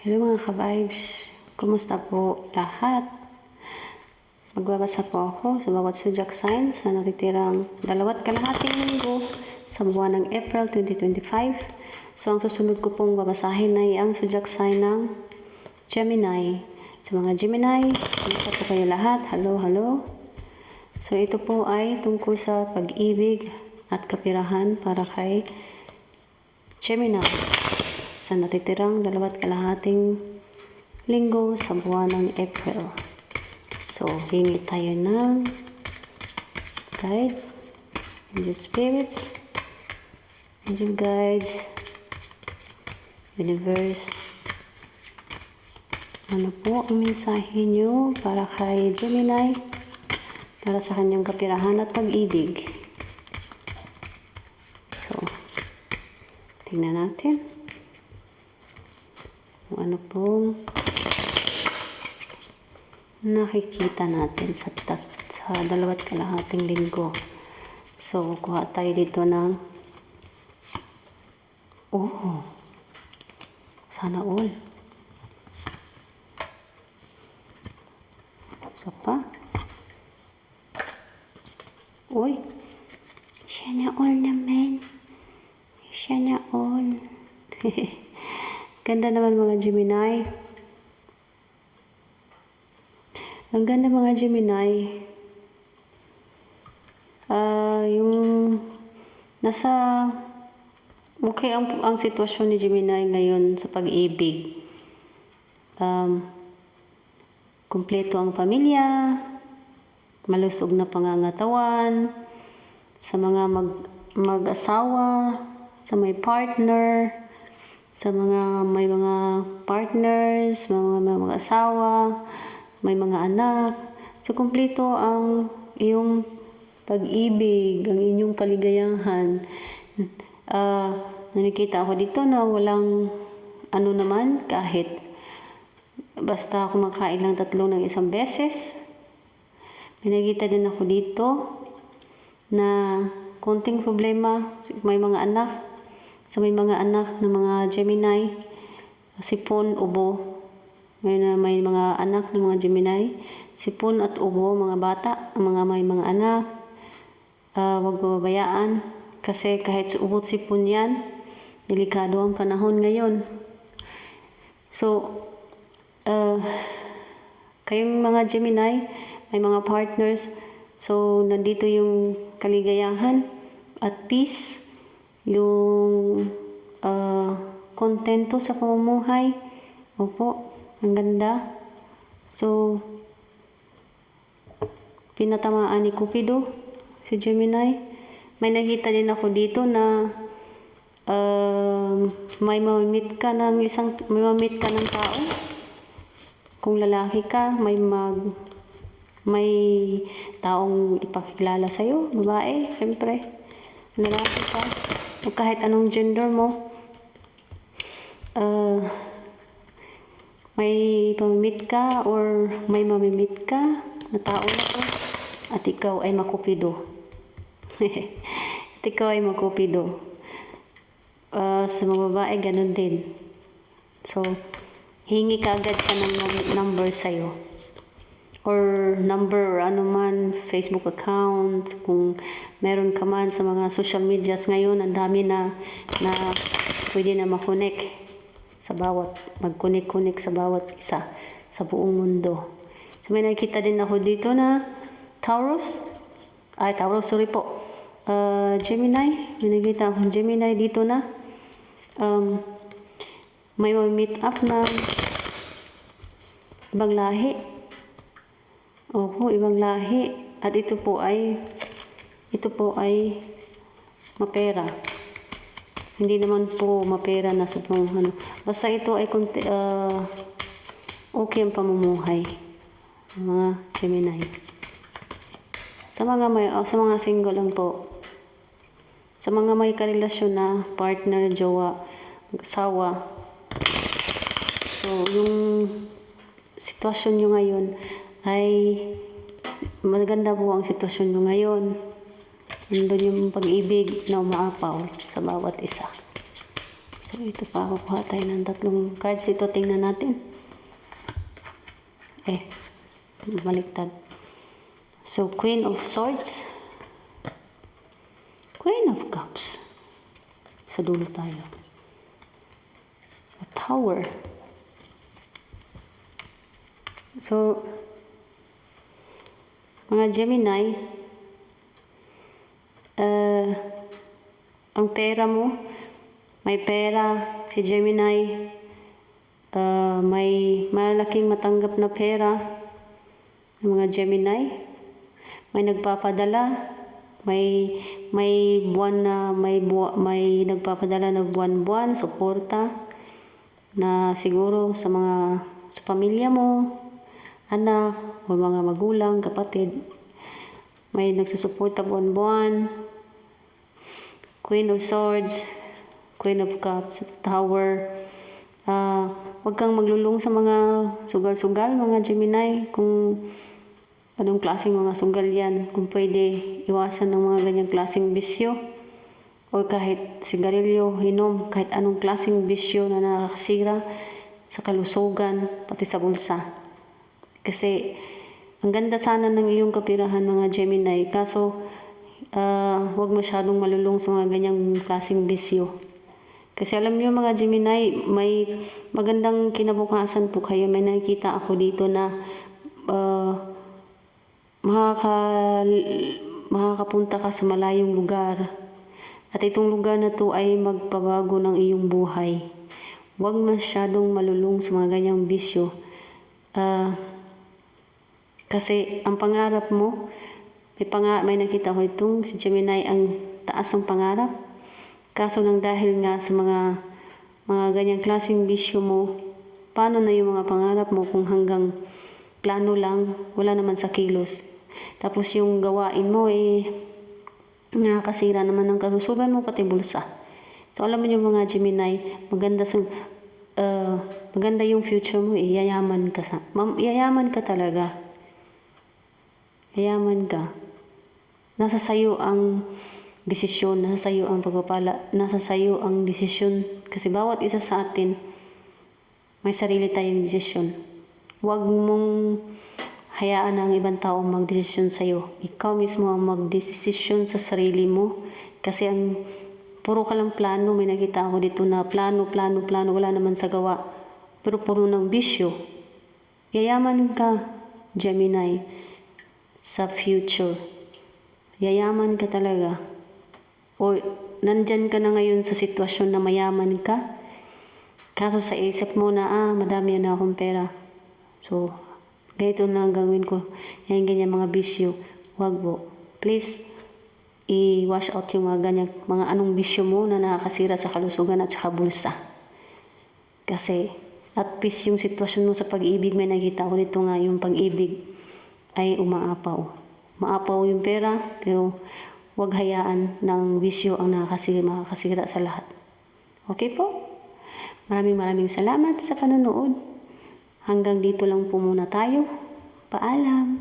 Hello mga ka-vibes, kumusta po lahat? Magbabasa po ako sa bawat zodiac sign sa natitirang 2.5 linggo sa buwan ng April 2025. So ang susunod ko pong babasahin ay ang zodiac sign ng Gemini. Sa mga Gemini, kumusta po kayo lahat? Hello, hello. So ito po ay tungkol sa pag-ibig at kapirahan para kay Gemini sa natitirang 2.5 linggo sa buwan ng April. So, hingi tayo ng guide, angel spirits, angel guides, universe. Ano po ang mensahe nyo para kay Gemini para sa kanyang kapirahan at pag-ibig? So, tingnan natin kung ano pong nakikita natin sa 2.5 linggo. So, kuha tayo dito ng sana all. So pa. Uy, siya na all naman. Siya na all. Ganda naman mga Gemini. Ang ganda mga Gemini. Yung nasa okay ang sitwasyon ni Gemini ngayon sa pag-ibig. Kumpleto ang pamilya, malusog na pangangatawan, sa mga mag-asawa, sa may partner, sa may mga partners, mga asawa, may mga anak. So, kumpleto ang iyong pag-ibig, ang inyong kaligayahan. Nakikita ako dito na walang ano naman, kahit basta kumakain lang 3 ng isang beses. May nakita din ako dito na konting problema, may mga anak. Sa may mga anak ng mga Gemini, sipon, ubo. May mga anak ng mga Gemini, sipon at ubo, mga bata, may mga anak. Huwag babayaan kasi kahit ubot sipon yan, delikado ang panahon ngayon. So, kayong mga Gemini, may mga partners, so nandito yung kaligayahan at peace, yung kontento sa pamumuhay. Opo, ang ganda. So, pinatamaan ni Cupido si Gemini. May nakita din ako dito na may mamit ka ng tao. Kung lalaki ka, may taong ipakilala sa'yo, babae, syempre. Lalaki ka, o kahit anong gender mo, may pamimit ka or may mamimit ka na tao na to, at ikaw ay makupido. At ikaw ay makupido. Sa mga babae, ganun din. So, hingi ka agad siya ng number sa'yo. Or number, ano man, Facebook account, kung meron ka man sa mga social medias ngayon, ang dami na pwede na makonek sa mag-connect sa bawat isa sa buong mundo. So, may nakikita din ako dito na Gemini. May nakikita akong Gemini dito na may meet up na ibang lahi. Opo, ibang lahi. At ito po ay mapera. Hindi naman po mapera na sobrang ano. Basta ito ay okay ang pamumuhay. Mga Gemini. Sa mga single lang po. Sa mga may karelasyon na partner, jowa, asawa. So, yung sitwasyon nyo ngayon ay maganda po ang sitwasyon nyo ngayon. Nandun yung pag-ibig na umaapaw sa bawat isa. So, ito pa. Kukuha tayo ng 3 cards. Ito, tingnan natin. Baliktad. So, Queen of Swords. Queen of Cups. Sa dulo tayo. A Tower. So, mga Gemini, ang pera mo, may pera si Gemini, may malaking matanggap na pera ng mga Gemini, may nagpapadala, may buwan na may nagpapadala na buwan-buwan suporta na siguro sa pamilya mo, anak o mga magulang, kapatid, may nagsusuporta buwan-buwan. Queen of Swords, Queen of Cups, Tower. Huwag kang maglulong sa mga sugal-sugal, mga Gemini, kung anong klaseng mga sugal yan. Kung pwede, iwasan ng mga ganyang klaseng bisyo. O kahit sigarilyo, hinom, kahit anong klaseng bisyo na nakakasira sa kalusugan, pati sa bulsa. Kasi, ang ganda sana ng iyong kapirahan, mga Gemini. Kaso, huwag masyadong malulong sa mga ganyang klaseng bisyo. Kasi alam niyo mga Gemini, may magandang kinabukasan po kayo. May nakikita ako dito na makakapunta ka sa malayong lugar. At itong lugar na to ay magpabago ng iyong buhay. Huwag masyadong malulong sa mga ganyang bisyo. Kasi ang pangarap mo, may nakita ko itong si Gemini, ang taas ng pangarap. Kaso nang dahil nga sa mga ganyang klaseng bisyo mo, paano na yung mga pangarap mo kung hanggang plano lang, wala naman sa kilos. Tapos yung gawain mo nakakasira naman ng kalusugan mo, pati bulsa. So alam mo yung mga Gemini, maganda yung future mo, yayaman ka yayaman ka talaga. Yayaman ka. Nasa sayo ang desisyon, nasa sayo ang pagpapala, nasa sayo ang desisyon. Kasi bawat isa sa atin, may sarili tayong desisyon. Huwag mong hayaan ang ibang tao magdesisyon sa'yo. Ikaw mismo ang magdesisyon sa sarili mo. Kasi puro ka lang plano. May nakita ako dito na plano, wala naman sa gawa. Pero puro ng bisyo. Yayaman ka, Gemini, sa future. Yayaman ka talaga. O nandyan ka na ngayon sa sitwasyon na mayaman ka. Kaso sa isip mo na, madami na akong pera. So, ganito na ang gawin ko. Ganyan mga bisyo. Huwag po. Please, i-wash out yung mga anong bisyo mo na nakakasira sa kalusugan at sa bulsa. Kasi, at peace yung sitwasyon mo sa pag-ibig. May nakita ko dito nga yung pag-ibig ay umaapaw. Maapaw yung pera, pero huwag hayaan ng bisyo ang makakasira sa lahat. Okay po? Maraming salamat sa panonood. Hanggang dito lang po muna tayo. Paalam!